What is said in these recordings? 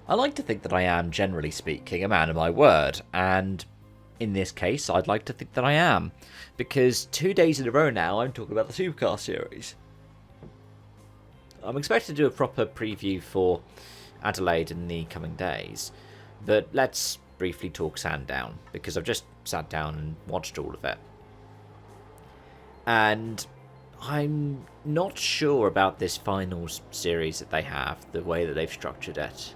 I like to think that I am, generally speaking, a man of my word, and in this case, I'd like to think that I am, because 2 days in a row now, I'm talking about the Supercar series. I'm expected to do a proper preview for Adelaide in the coming days, but let's briefly talk Sandown, because I've just sat down and watched all of it. And I'm not sure about this finals series that they have, the way that they've structured it.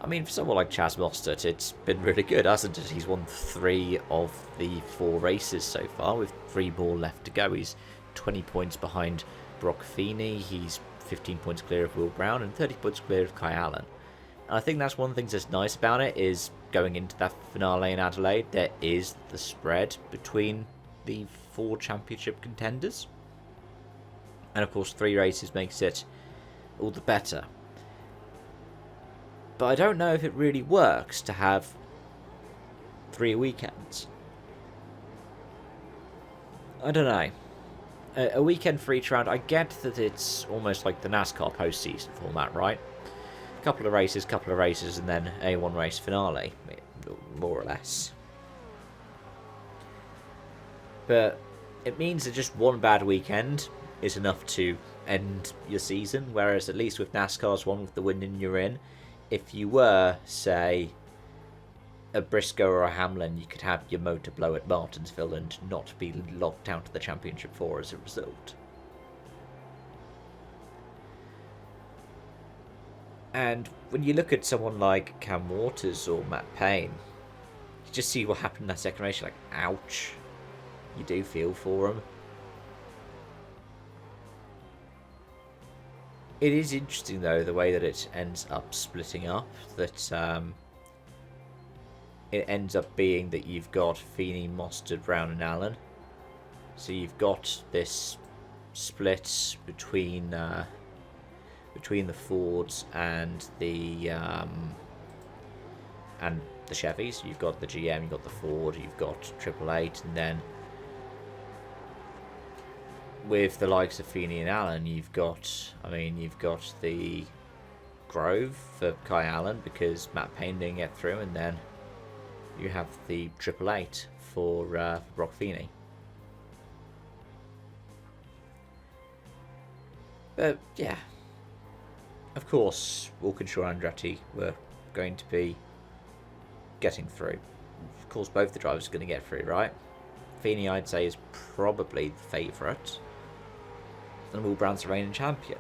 I mean, for someone like Chaz Mostert, it's been really good, hasn't it? He's won 3 of the 4 races so far, with 3 more left to go. He's 20 points behind Brock Feeney, he's 15 points clear of Will Brown, and 30 points clear of Kai Allen. And I think that's one of the things that's nice about it, is going into that finale in Adelaide, there is the spread between the 4 championship contenders. And of course, 3 races makes it all the better. But I don't know if it really works to have 3 weekends. I don't know. A weekend for each round, I get that it's almost like the NASCAR postseason format, right? Couple of races, and then a 1 race finale, more or less. But it means that just one bad weekend is enough to end your season, whereas at least with NASCAR's one with the win in you're in, if you were, say, a Briscoe or a Hamlin, you could have your motor blow at Martinsville and not be locked out of the Championship 4 as a result. And when you look at someone like Cam Waters or Matt Payne, you just see what happened in that second race, you're like, ouch. You do feel for them. It is interesting, though, the way that it ends up splitting up. That it ends up being that you've got Feeney, Mostert, Brown, and Allen. So you've got this split between the Fords and the Chevys. You've got the GM, you've got the Ford, you've got Triple Eight, and then with the likes of Feeney and Allen, you've got the Grove for Kai Allen because Matt Payne didn't get through, and then you have the Triple Eight for Brock Feeney. But yeah, of course, Walkinshaw and Andretti were going to be getting through. Of course, both the drivers are going to get through, right? Feeney, I'd say, is probably the favourite. And Will Brown's the reigning champion.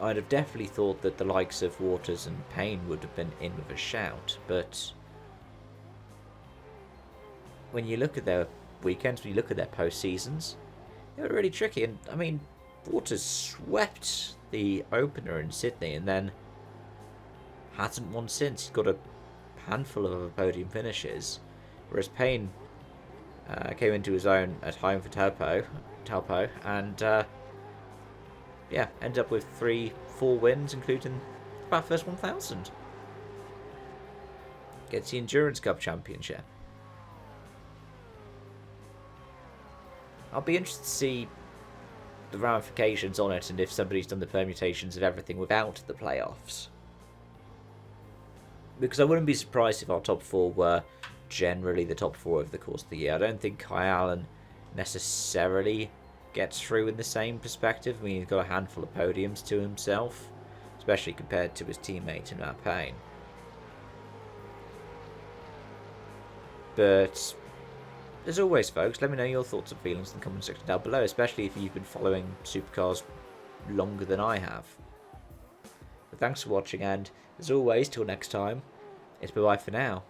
I'd have definitely thought that the likes of Waters and Payne would have been in with a shout, but when you look at their weekends, when you look at their post-seasons, they were really tricky. And I mean, Waters swept the opener in Sydney and then hasn't won since. He's got a handful of podium finishes, whereas Payne came into his own at home for Taupo, and ended up with 3-4 wins, including about first 1,000. Gets the Endurance Cup Championship. I'll be interested to see the ramifications on it and if somebody's done the permutations of everything without the playoffs. Because I wouldn't be surprised if our top 4 were generally the top 4 over the course of the year. I don't think Kai Allen necessarily gets through in the same perspective. I mean, he's got a handful of podiums to himself, especially compared to his teammate in Matt Payne. But as always, folks, let me know your thoughts and feelings in the comment section down below, especially if you've been following Supercars longer than I have. But thanks for watching, and as always, till next time, it's bye-bye for now.